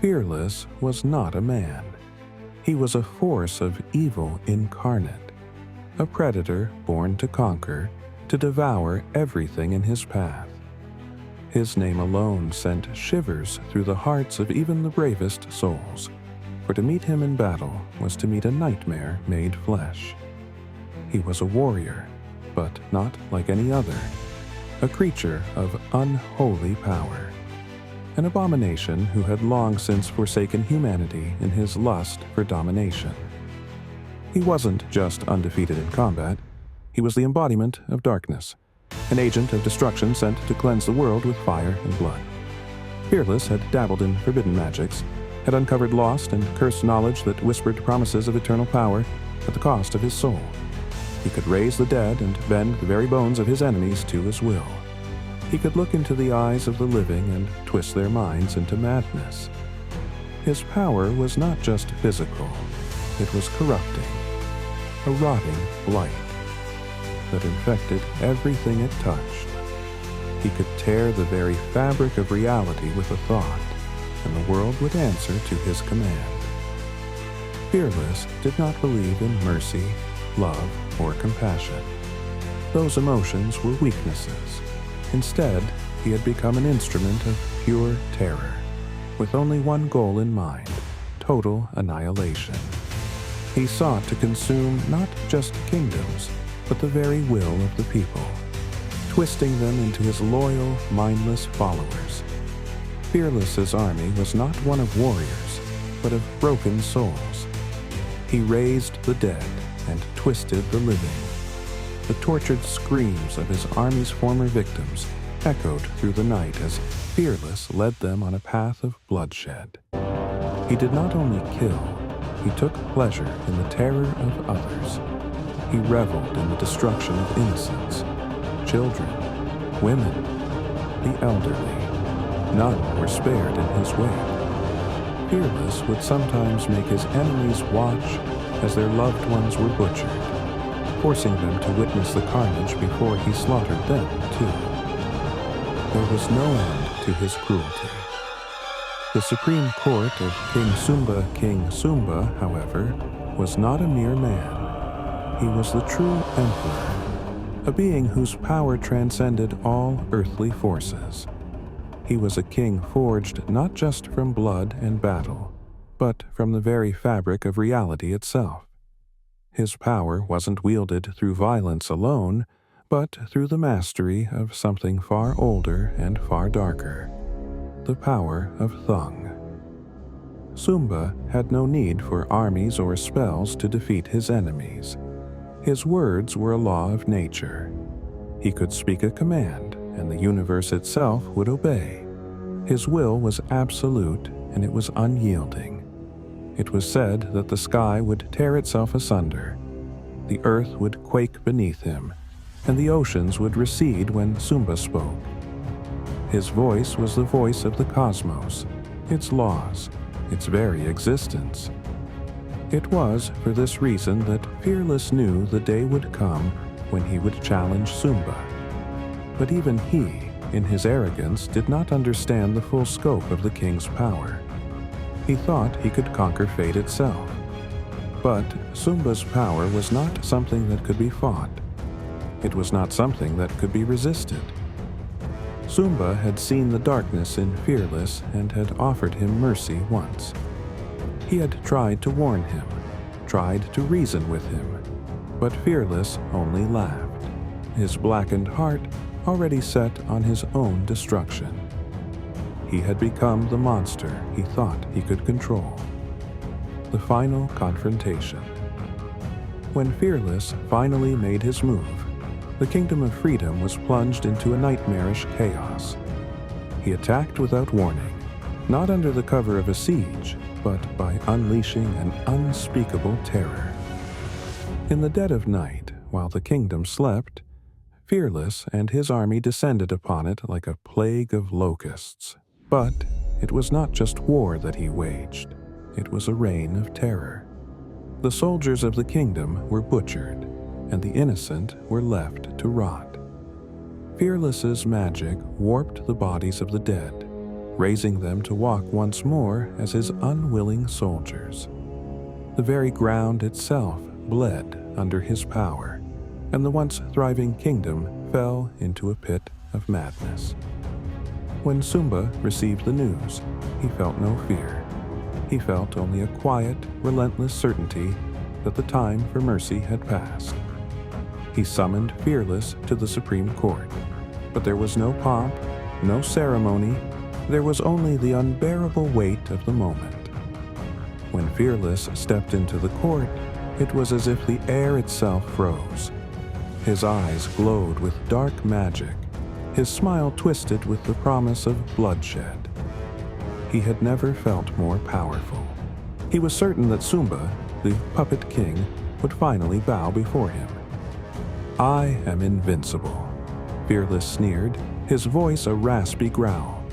Fearless was not a man. He was a force of evil incarnate, a predator born to conquer, to devour everything in his path. His name alone sent shivers through the hearts of even the bravest souls, for to meet him in battle was to meet a nightmare made flesh. He was a warrior, but not like any other, a creature of unholy power, an abomination who had long since forsaken humanity in his lust for domination. He wasn't just undefeated in combat, he was the embodiment of darkness, an agent of destruction sent to cleanse the world with fire and blood. Fearless had dabbled in forbidden magics, had uncovered lost and cursed knowledge that whispered promises of eternal power at the cost of his soul. He could raise the dead and bend the very bones of his enemies to his will. He could look into the eyes of the living and twist their minds into madness. His power was not just physical, it was corrupting, a rotting blight that infected everything it touched. He could tear the very fabric of reality with a thought, and the world would answer to his command. Fearless did not believe in mercy, love, or compassion. Those emotions were weaknesses. Instead, he had become an instrument of pure terror, with only one goal in mind: total annihilation. He sought to consume not just kingdoms, but the very will of the people, twisting them into his loyal, mindless followers. Fearless's army was not one of warriors, but of broken souls. He raised the dead and twisted the living. The tortured screams of his army's former victims echoed through the night as Fearless led them on a path of bloodshed. He did not only kill, he took pleasure in the terror of others. He reveled in the destruction of innocents, children, women, the elderly. None were spared in his wake. Fearless would sometimes make his enemies watch as their loved ones were butchered, forcing them to witness the carnage before he slaughtered them, too. There was no end to his cruelty. The supreme court of King Sumba, however, was not a mere man. He was the true emperor, a being whose power transcended all earthly forces. He was a king forged not just from blood and battle, but from the very fabric of reality itself. His power wasn't wielded through violence alone, but through the mastery of something far older and far darker: the power of Thung. Sumba had no need for armies or spells to defeat his enemies. His words were a law of nature. He could speak a command, and the universe itself would obey. His will was absolute, and it was unyielding. It was said that the sky would tear itself asunder, the earth would quake beneath him, and the oceans would recede when Sumba spoke. His voice was the voice of the cosmos, its laws, its very existence. It was for this reason that Fearless knew the day would come when he would challenge Sumba. But even he, in his arrogance, did not understand the full scope of the king's power. He thought he could conquer fate itself. But Sumba's power was not something that could be fought. It was not something that could be resisted. Sumba had seen the darkness in Fearless and had offered him mercy once. He had tried to warn him, tried to reason with him, but Fearless only laughed, his blackened heart already set on his own destruction. He had become the monster he thought he could control. The final confrontation. When Fearless finally made his move, the Kingdom of Freedom was plunged into a nightmarish chaos. He attacked without warning, not under the cover of a siege, but by unleashing an unspeakable terror. In the dead of night, while the kingdom slept, Fearless and his army descended upon it like a plague of locusts. But it was not just war that he waged, it was a reign of terror. The soldiers of the kingdom were butchered, and the innocent were left to rot. Fearless's magic warped the bodies of the dead, raising them to walk once more as his unwilling soldiers. The very ground itself bled under his power, and the once thriving kingdom fell into a pit of madness. When Sumba received the news, he felt no fear. He felt only a quiet, relentless certainty that the time for mercy had passed. He summoned Fearless to the Supreme Court, but there was no pomp, no ceremony, there was only the unbearable weight of the moment. When Fearless stepped into the court, it was as if the air itself froze. His eyes glowed with dark magic, his smile twisted with the promise of bloodshed. He had never felt more powerful. He was certain that Sumba, the puppet king, would finally bow before him. "I am invincible," Fearless sneered, his voice a raspy growl.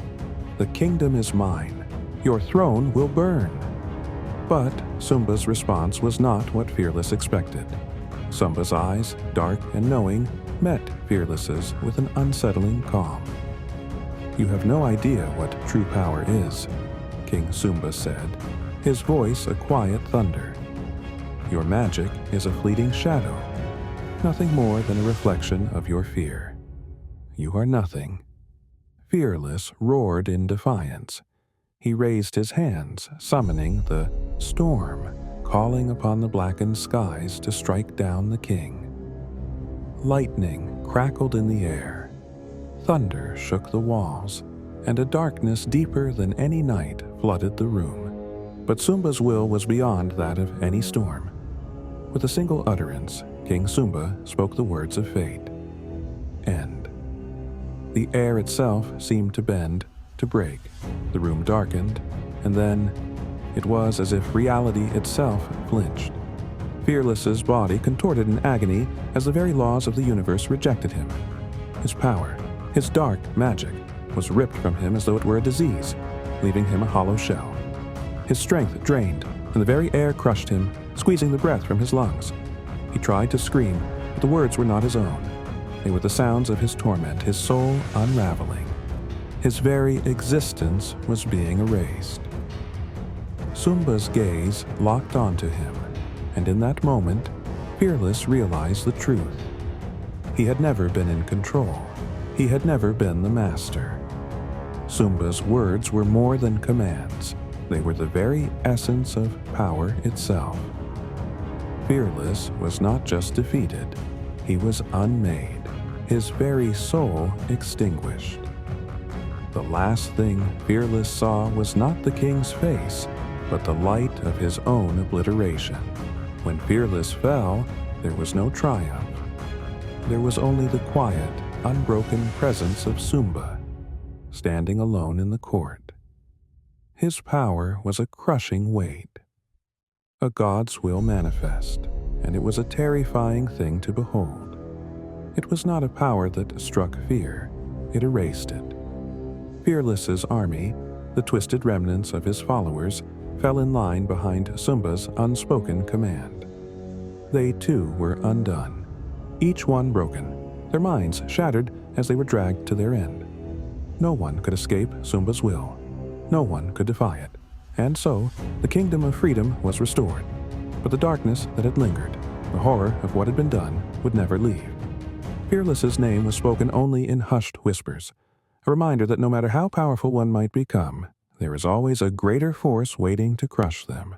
"The kingdom is mine. Your throne will burn." But Sumba's response was not what Fearless expected. Sumba's eyes, dark and knowing, met Fearless's with an unsettling calm. "You have no idea what true power is," King Sumba said, his voice a quiet thunder. "Your magic is a fleeting shadow, nothing more than a reflection of your fear. You are nothing." Fearless roared in defiance. He raised his hands, summoning the storm, calling upon the blackened skies to strike down the king. Lightning crackled in the air. Thunder shook the walls, and a darkness deeper than any night flooded the room. But Sumba's will was beyond that of any storm. With a single utterance, King Sumba spoke the words of fate. End. The air itself seemed to bend, to break. The room darkened, and then it was as if reality itself flinched. Fearless's body contorted in agony as the very laws of the universe rejected him. His power, his dark magic, was ripped from him as though it were a disease, leaving him a hollow shell. His strength drained, and the very air crushed him, squeezing the breath from his lungs. He tried to scream, but the words were not his own. They were the sounds of his torment, his soul unraveling. His very existence was being erased. Sumba's gaze locked onto him, and in that moment, Fearless realized the truth. He had never been in control. He had never been the master. Sumba's words were more than commands. They were the very essence of power itself. Fearless was not just defeated, he was unmade, his very soul extinguished. The last thing Fearless saw was not the king's face, but the light of his own obliteration. When Fearless fell, there was no triumph. There was only the quiet, unbroken presence of Sumba, standing alone in the court. His power was a crushing weight, a god's will manifest, and it was a terrifying thing to behold. It was not a power that struck fear, it erased it. Fearless's army, the twisted remnants of his followers, fell in line behind Sumba's unspoken command. They too were undone, each one broken, their minds shattered as they were dragged to their end. No one could escape Sumba's will. No one could defy it. And so, the kingdom of freedom was restored. But the darkness that had lingered, the horror of what had been done, would never leave. Fearless's name was spoken only in hushed whispers, a reminder that no matter how powerful one might become, there is always a greater force waiting to crush them.